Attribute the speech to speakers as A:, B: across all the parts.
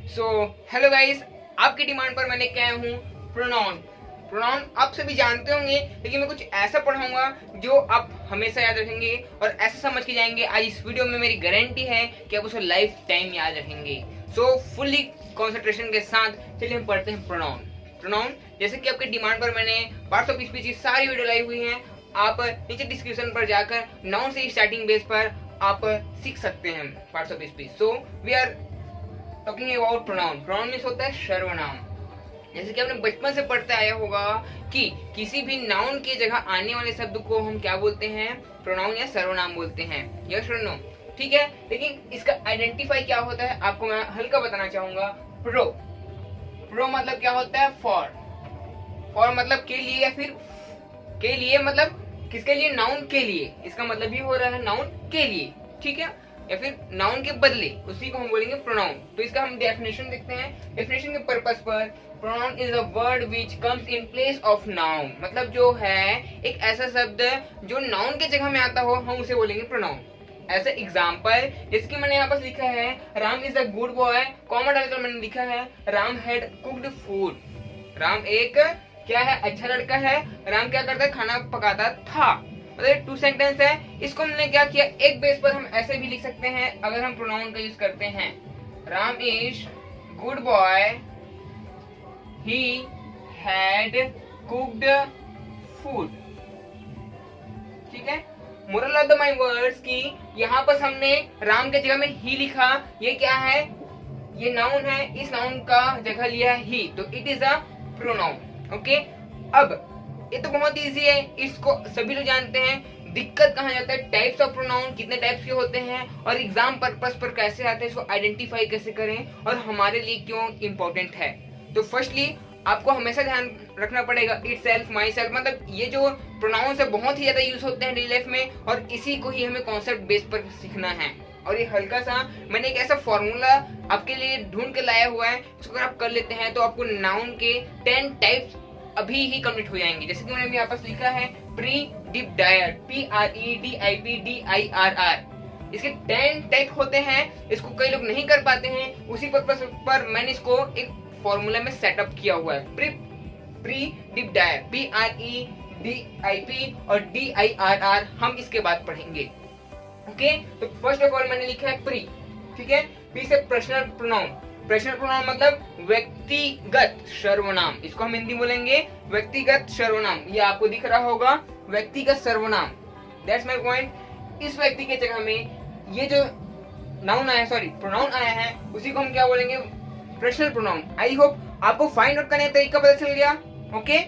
A: So hello guys, आपकी demand पर मैंने क्या हूँ प्रोनाउन। प्रोनाउन आप सभी जानते होंगे, लेकिन मैं कुछ ऐसा पढ़ाऊंगा जो आप हमेशा याद रखेंगे और ऐसा समझ के जाएंगे। आज इस वीडियो में मेरी गारंटी है कि आप उसे लाइफ टाइम याद रखेंगे। सो फुल्ली कंसंट्रेशन के साथ चलिए हम पढ़ते हैं प्रोनाउन। प्रोनाउन जैसे कि आपकी डिमांड पर मैंने पार्ट्स ऑफ स्पीच की सारी वीडियो लाई हुई हैं। आप नीचे डिस्क्रिप्शन पर जाकर नाउन से स्टार्टिंग बेस पर आप सीख सकते हैं parts of speech. So we are talking about pronoun. Pronoun means होता है सर्वनाम। जैसे कि आपने बचपन से पढ़ते आया होगा कि किसी भी नाउन की जगह आने वाले शब्द को हम क्या बोलते हैं, प्रोनाउन या सर्वनाम बोलते हैं। यस और नो? ठीक है, लेकिन इसका आइडेंटिफाई क्या होता है आपको मैं हल्का बताना चाहूंगा। प्रो प्रो मतलब क्या होता है? फॉर मतलब के लिए, या फिर के लिए मतलब किसके लिए? नाउन के लिए। इसका मतलब ही हो रहा है नाउन के लिए, ठीक है, या फिर नाउन के बदले, उसी को हम बोलेंगे प्रोनाउन। तो इसका हम डेफिनेशन देखते हैं। डेफिनेशन के पर्पस पर pronoun is a word which comes in place of noun. मतलब जो है एक ऐसा शब्द जो नाउन के जगह में आता हो, हम उसे बोलेंगे प्रोनाउन। ऐसे एग्जाम्पल जिसकी मैंने यहाँ पर लिखा है, Ram is a good boy, comma डालकर मैंने लिखा है Ram had cooked food. Ram एक क्या है? अच्छा लड़का है। राम क्या करता है? खाना पकाता था। मतलब टू सेंटेंस है। इसको हमने क्या किया, एक बेस पर हम ऐसे भी लिख सकते हैं अगर हम प्रोनाउन का यूज करते हैं। Ram is good boy, he had cooked food. ठीक है, moral of the my words की यहाँ पर हमने राम के जगह में ही लिखा। ये क्या है? ये नाउन है, इस नाउन का जगह लिया है ही, तो it is a pronoun. Okay, अब ये तो बहुत इजी है, इसको सभी लोग जानते हैं। दिक्कत कहाँ जाता है? टाइप्स ऑफ प्रोनाउन कितने टाइप्स के होते हैं और एग्जाम पर्पस पर कैसे आते हैं, इसको आइडेंटिफाई कैसे करें और हमारे लिए क्यों इंपॉर्टेंट है। तो फर्स्टली आपको हमेशा ध्यान रखना पड़ेगा इट सेल्फ, माई सेल्फ। मतलब ये जो प्रोनाउन है बहुत ही ज्यादा यूज होते हैं डेली लाइफ में, और इसी को ही हमें कॉन्सेप्ट बेस पर सीखना है। और ये हल्का सा मैंने एक ऐसा फॉर्मूला आपके लिए ढूंढ के लाया हुआ है, इसको अगर आप कर लेते हैं तो आपको नाउन के 10 टाइप्स अभी ही कंप्लीट हो जाएंगे। जैसे कि मैंने यहाँ पर लिखा है प्री डिप डायर, PREDIPDIRR। इसके 10 टाइप होते हैं। इसको कई लोग नहीं कर पाते हैं, उसी पर्पस पर मैंने इसको एक फॉर्मूला में सेटअप किया हुआ है। प्री डिप डायर, PREDIP और DIRR हम इसके बाद पढ़ेंगे। ओके, तो फर्स्ट ऑफ ऑल मैंने लिखा है प्री। ठीक है, पी से पर्सनल प्रोनाउन। पर्सनल प्रोनाउन मतलब व्यक्तिगत सर्वनाम। इसको हम हिंदी बोलेंगे व्यक्तिगत सर्वनाम। ये आपको दिख रहा होगा, व्यक्तिगत सर्वनाम। That's my point. इस व्यक्ति के जगह में ये जो नाउन आया, सॉरी प्रोनाउन आया है, उसी को हम क्या बोलेंगे? Personal pronoun. आई होप आपको फाइंड आउट करने का तरीका पता चल गया। ओके,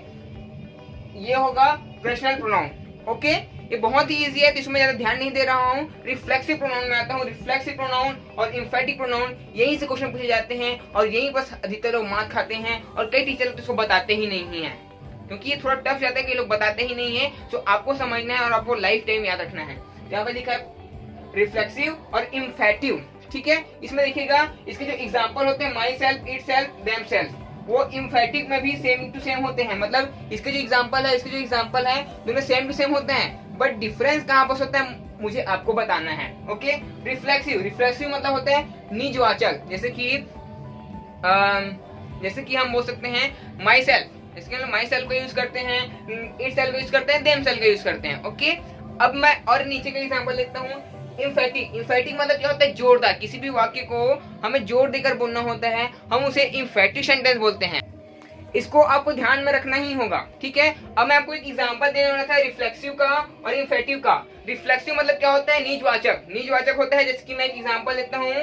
A: ये होगा पर्सनल प्रोनाउन। ओके, ये बहुत ही इजी है, तो इसमें ज्यादा ध्यान नहीं दे रहा हूँ। रिफ्लेक्सिव प्रोनाउन में आता हूँ। रिफ्लेक्सिव प्रोनाउन और एम्फैटिक प्रोनाउन, यहीं से क्वेश्चन पूछे जाते हैं और यहीं पर अधिकतर लोग मार खाते हैं, और कई टीचर तो इसको बताते ही नहीं है, क्योंकि ये थोड़ा टफ जाता है कि लोग बताते ही नहीं है। तो आपको समझना है और आपको लाइफ टाइम याद रखना है। यहाँ पे लिखा है रिफ्लेक्सिव और एम्फैटिव। ठीक है, इसमें देखिएगा इसके जो एग्जाम्पल होते हैं, my self, it self, them self, वो एम्फैटिक में भी सेम टू सेम होते हैं। मतलब इसके जो एग्जाम्पल है, इसके जो एग्जाम्पल है, दोनों सेम टू सेम होते हैं, बट डिफरेंस कहाँ पर होता है मुझे आपको बताना है। Okay, reflexive. रिफ्लेक्सिव मतलब होता है निजवाचक। जैसे कि हम बोल सकते हैं माई सेल्फ, इसके लिए माई सेल्फ का यूज करते हैं, इट सेल्फ का यूज करते हैं, देम सेल्फ का यूज करते हैं। ओके, अब मैं और नीचे का एग्जाम्पल लेता हूँ। इम्फेटिक। इम्फेटिक मतलब क्या होता है? जोरदार। किसी भी वाक्य को हमें जोर देकर बोलना होता है, हम उसे इम्फेटिक सेंटेंस बोलते हैं। इसको आपको ध्यान में रखना ही होगा। ठीक है, अब मैं आपको एक एग्जांपल देने वाला था रिफ्लेक्सिव का और इम्फेटिव का। रिफ्लेक्सिव मतलब क्या होता है? निजवाचक। निजवाचक होता है, जैसे कि मैं एक एग्जांपल लेता हूँ,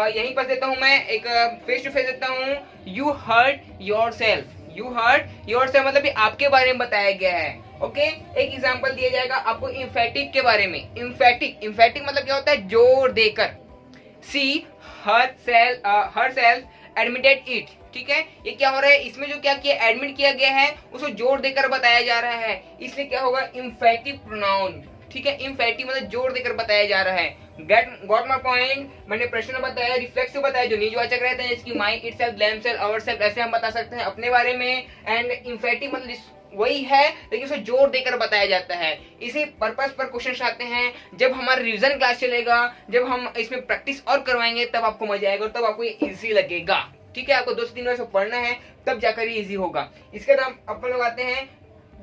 A: यहीं पर देता हूँ मैं एक फेस टू फेस देता हूँ। You hurt yourself. You hurt yourself मतलब आपके बारे में बताया गया है। ओके, एक एग्जांपल दिया जाएगा आपको इम्फेटिक के बारे में। इम्फेटिक मतलब क्या होता है? जोर देकर। सी हर सेल्फ एडमिटेड इट। ठीक है, ये क्या हो रहा है? इसमें जो क्या किया, एडमिट किया गया है, उसको जोर देकर बताया जा रहा है, इसलिए क्या होगा? इम्फेटिव प्रोनाउन। ठीक है, इम्फेटिव मतलब जोर देकर बताया जा रहा है। Got my point? मैंने प्रश्न बताया, रिफ्लेक्सिव बताया जो निजवाचक रहते हैं, इसकी my, itself, themselves, ourselves, ऐसे हम बता सकते हैं अपने बारे में। एंड इम्फेटिव मतलब वही है, लेकिन उसे जोर देकर बताया जाता है। इसी पर्पस पर क्वेश्चन आते हैं। जब हमारा रिवीजन क्लास चलेगा, जब हम इसमें प्रैक्टिस और करवाएंगे, तब आपको मजा आएगा और तब आपको ये इजी लगेगा। ठीक है, आपको 2 से 3 बार इसको पढ़ना है, तब जाकर ये इजी होगा। इसके बाद अपन लोग आते हैं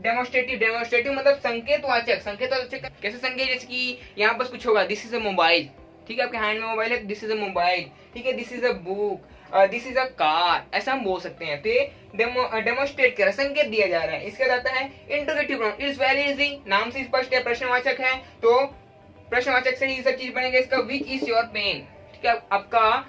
A: डेमोस्ट्रेटिव। डेमोस्ट्रेटिव मतलब संकेतवाचक। संकेतवाचक कैसे संकेत, जैसे कि यहाँ पर कुछ होगा, दिस इज अ मोबाइल, ठीक है, आपके हैंड में मोबाइल है, दिस इज अ मोबाइल, ठीक है, this is a book, this is a car, ऐसा हम बोल सकते हैं। तो ये डेमोस्ट्रेट कर संकेत दिया जा रहा है। इसके बाद आता है interrogative pronoun. It's very easy, नाम से स्पष्ट है, प्रश्नवाचक है, तो प्रश्नवाचक से ही सब चीज बनेगा। इसका विच इज योर पेन, ठीक है, आपका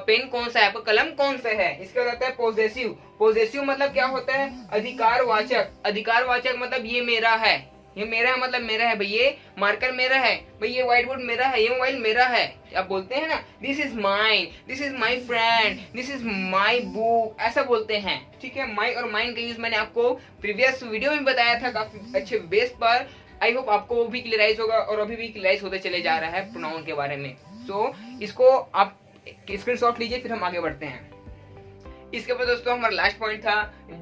A: पेन कौन सा है, आपका कलम कौन सा है। इसके बाद आता है पोजेसिव। पोजेसिव मतलब क्या होता है, अधिकारवाचक। अधिकारवाचक मतलब ये मेरा है, ये मेरा है मतलब मेरा है भाई, ये मार्कर मेरा है भाई, ये व्हाइट बोर्ड मेरा है, ये मोबाइल मेरा है। आप बोलते हैं ना, this is mine, this is my friend, this is my book, ऐसा बोलते हैं, ठीक है। माई और माइन का यूज मैंने आपको प्रीवियस वीडियो में बताया था काफी अच्छे बेस पर। आई होप आपको वो भी क्लियराइज होगा और अभी भी क्लियराइज होते चले जा रहा है प्रोनाउन के बारे में। सो इसको आप स्क्रीनशॉट लीजिए, फिर हम आगे बढ़ते हैं। इसके बाद दोस्तों हमारा लास्ट पॉइंट था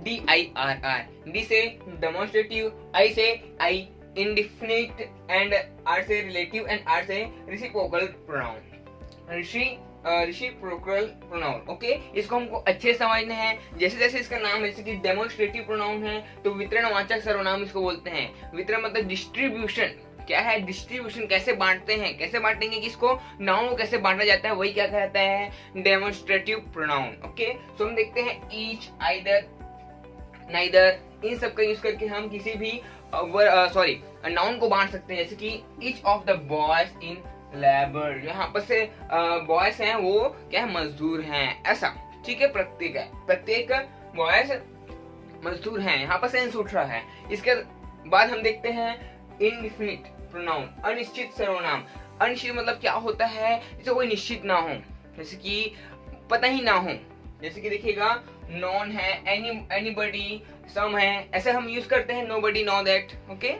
A: DIRR। डी से डेमोन्स्ट्रेटिव, आई से आई इंडेफिनिट, एंड आर से रिलेटिव, एंड आर से reciprocal pronoun. Reciprocal pronoun, okay. इसको हमको अच्छे समझना है। जैसे जैसे इसका नाम, जैसे कि डेमोन्स्ट्रेटिव प्रोनाउन है तो वितरणवाचक सर्वनाम इसको बोलते हैं। वितरण मतलब डिस्ट्रीब्यूशन, क्या है डिस्ट्रीब्यूशन, कैसे बांटते हैं, कैसे बांटेंगे, किसको, नाउन को कैसे बांटा जाता है, वही क्या कहता है डेमोन्स्ट्रेटिव प्रोनाउन, ओके। सो हम देखते हैं ईच, आइदर, नाइदर, इन सब का यूज करके हम किसी भी नाउन को बांट सकते हैं। जैसे कि each of the boys in labour, यहाँ पर से बॉयज हैं वो क्या है, मजदूर हैं, ऐसा, ठीक है। प्रत्येक बॉयज मजदूर हैं, यहाँ पर सेंस उठ रहा है। इसके बाद हम देखते हैं इंडेफिनिट प्रोनाउन, अनिश्चित सर्वनाम। अनिश्चित मतलब क्या होता है, जैसे कोई निश्चित ना हो, जैसे कि पता ही ना हो। जैसे कि देखिएगा, नॉन है, एनीबडी, सम है, ऐसे हम यूज करते हैं। Nobody know that, okay,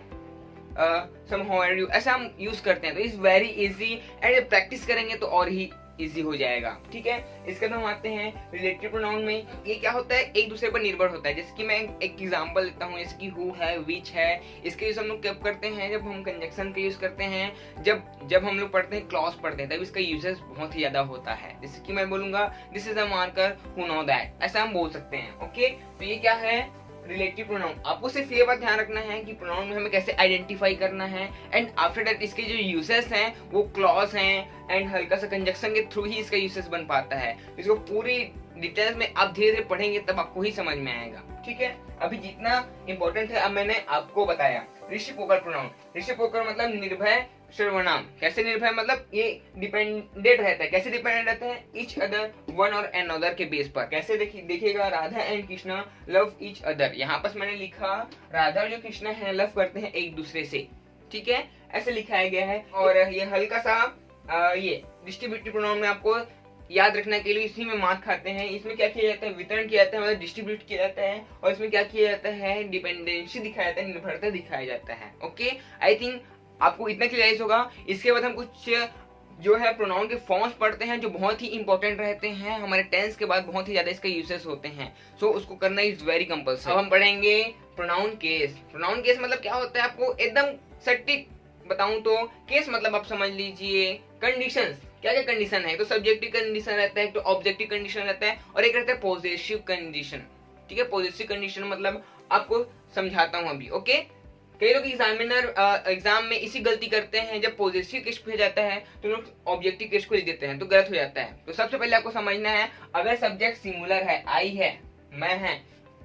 A: somehow are you, ऐसा हम यूज करते हैं। तो is very easy, and practice करेंगे तो और ही इजी हो जाएगा, ठीक है। इसके बाद हम आते हैं रिलेटिव प्रोनाउन में। ये क्या होता है, एक दूसरे पर निर्भर होता है। जैसे कि मैं एक एग्जांपल देता हूँ, जैसे कि हु है, विच है, इसके यूज हम लोग कब करते हैं, जब हम कंजक्शन का यूज करते हैं, जब हम लोग पढ़ते हैं, क्लॉज पढ़ते हैं, तब इसका यूजेस बहुत ही ज्यादा होता है। जैसे कि मैं बोलूंगा this is a marker, who know that, ऐसा हम बोल सकते हैं, ओके। तो ये क्या है, रिलेटिव प्रोनाउन। आपको सिर्फ ये बात ध्यान रखना है कि प्रोनाउन में हमें कैसे आइडेंटिफाई करना है, एंड आफ्टर दैट इसके जो यूसेस हैं वो क्लॉज हैं, एंड हल्का सा कंजक्शन के थ्रू ही इसका यूसेस बन पाता है। इसको पूरी डिटेल्स में आप धीरे धीरे पढ़ेंगे तब आपको ही समझ में आएगा, ठीक है। अभी जितना इंपॉर्टेंट है अब मैंने आपको बताया। रेसिप्रोकल प्रोनाउन, रेसिप्रोकल मतलब निर्भय सर्वनाम। कैसे निर्भय मतलब ये डिपेंडेंट रहता है। कैसे डिपेंडेंट रहता है, ईच अदर, वन और एन अदर के बेस पर। कैसे देखिएगा, Radha and Krishna love each other, यहाँ पर मैंने लिखा राधा और जो कृष्णा है लव करते हैं एक दूसरे से, ठीक है, ऐसे लिखाया गया है। और ये हल्का सा ये डिस्ट्रीब्यूटिव प्रोनाउन में आपको याद रखने के लिए इसी में मार्क खाते हैं। इसमें क्या किया जाता है, वितरण किया जाता है, मतलब डिस्ट्रीब्यूट किया जाता है। और इसमें क्या किया जाता है, डिपेंडेंसी दिखाया जाता है, निर्भरता दिखाया जाता है, ओके। आई थिंक आपको इतना क्लियराइज होगा। इसके बाद हम कुछ जो है प्रोनाउन के फॉर्म्स पढ़ते हैं जो बहुत ही इंपॉर्टेंट रहते हैं, हमारे टेंस के बाद बहुत ही ज्यादा इसका यूसेस होते हैं। सो उसको करना इज वेरी कंपल्सरी। अब हम पढ़ेंगे प्रोनाउन केस। प्रोनाउन केस मतलब क्या होता है, आपको एकदम सटीक बताऊं तो केस मतलब आप समझ लीजिए कंडीशंस। क्या क्या कंडीशन है, तो सब्जेक्टिव कंडीशन रहता है, तो ऑब्जेक्टिव कंडीशन रहता है, और एक रहता है पॉजिटिव कंडीशन, ठीक है। पॉजिटिव कंडीशन मतलब आपको समझाता हूं अभी, ओके। कई लोग एग्जाम में इसी गलती करते हैं, जब पॉजिटिव केस पूछा जाता है तो लोग ऑब्जेक्टिव केस को लिख देते हैं, तो गलत हो जाता है। तो सबसे पहले आपको समझना है, अगर सब्जेक्ट सिंगुलर है, आई है, मैं है,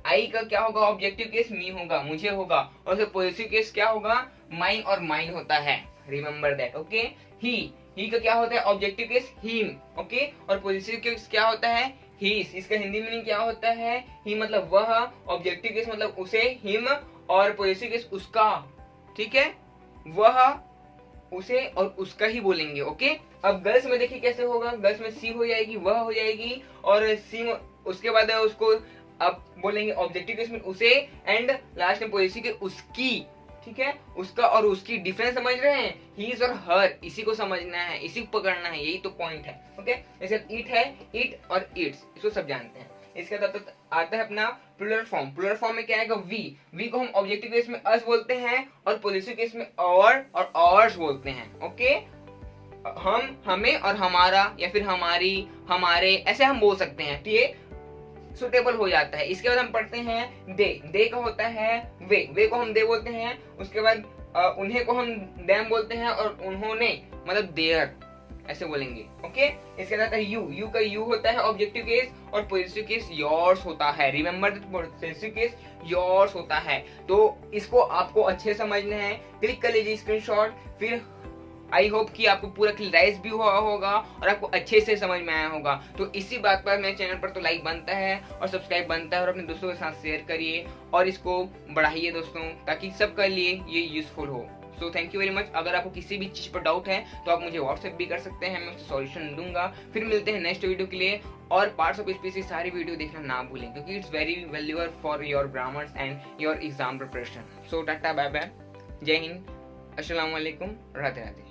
A: आई का क्या होगा, ऑब्जेक्टिव केस मी होगा, मुझे होगा, और पॉजिटिव केस क्या होगा, माइन और माइन होता है, रिमेंबर दैट, ओके। ही का क्या होता है, ऑब्जेक्टिव केस हिम, ओके, और पॉजिटिव केस क्या होता है, हीस। इसका हिंदी मीनिंग क्या होता है, ही मतलब वह, ऑब्जेक्टिव केस मतलब उसे, हिम, और पॉजिटिव केस उसका, ठीक है, वह, उसे और उसका ही बोलेंगे, ओके। अब गर्ल्स में देखिए कैसे होगा, गर्ल्स में सी हो जाएगी, वह हो जाएगी, और सी उसके बाद उसको अब बोलेंगे ऑब्जेक्टिव केस में उसे, एंड लास्ट में पॉजिटिव केस उसकी, ठीक है। उसका और उसकी डिफरेंस समझ रहे हैं, हीज और हर, इसी को समझना है, इसी को पकड़ना है, यही तो पॉइंट है, ओके। जैसे ईट है, ईट और ईट्स, इसको सब जानते हैं। इसके बाद आता है अपना प्लूरल फॉर्म। प्लूरल फॉर्म में क्या आएगा, वी को हम ऑब्जेक्टिव केस में अस बोलते हैं, और पॉजिटिव केस में और और्स बोलते हैं, ओके। हम, हमें और हमारा, या फिर हमारी, हमारे, ऐसे हम बोल सकते हैं। तो ये सुटेबल हो जाता है। इसके बाद हम पढ़ते हैं दे का होता है वे को हम दे बोलते हैं। उसके बाद उन्हें को हम देम बोलते हैं और उन्होंने मतलब देयर ऐसे बोलेंगे। ओके, इसके बाद यू का यू होता है ऑब्जेक्टिव केस और पॉजिटिव केस योर्स होता है। Remember that positive case yours होता है। तो इसको आपको अच्छे समझना है, क्लिक कर लीजिए स्क्रीनशॉट। फिर आई होप कि आपको पूरा क्लियराइज भी हुआ होगा और आपको अच्छे से समझ में आया होगा। तो इसी बात पर मेरे चैनल पर तो लाइक बनता है और सब्सक्राइब बनता है और अपने दोस्तों के साथ शेयर करिए और इसको बढ़ाइए दोस्तों, ताकि सबके लिए ये यूजफुल हो। So thank you very much. अगर आपको किसी भी चीज पर डाउट है तो आप मुझे व्हाट्सएप भी कर सकते हैं, मैं उसका सॉल्यूशन दूंगा। फिर मिलते हैं नेक्स्ट वीडियो के लिए। और पार्ट्स ऑफ स्पीच की सारी वीडियो देखना ना भूलें, क्योंकि it's very valuable for your grammars and your exam preparation. So tata bye bye, जय हिंद, अस्सलाम वालेकुम, राधे राधे।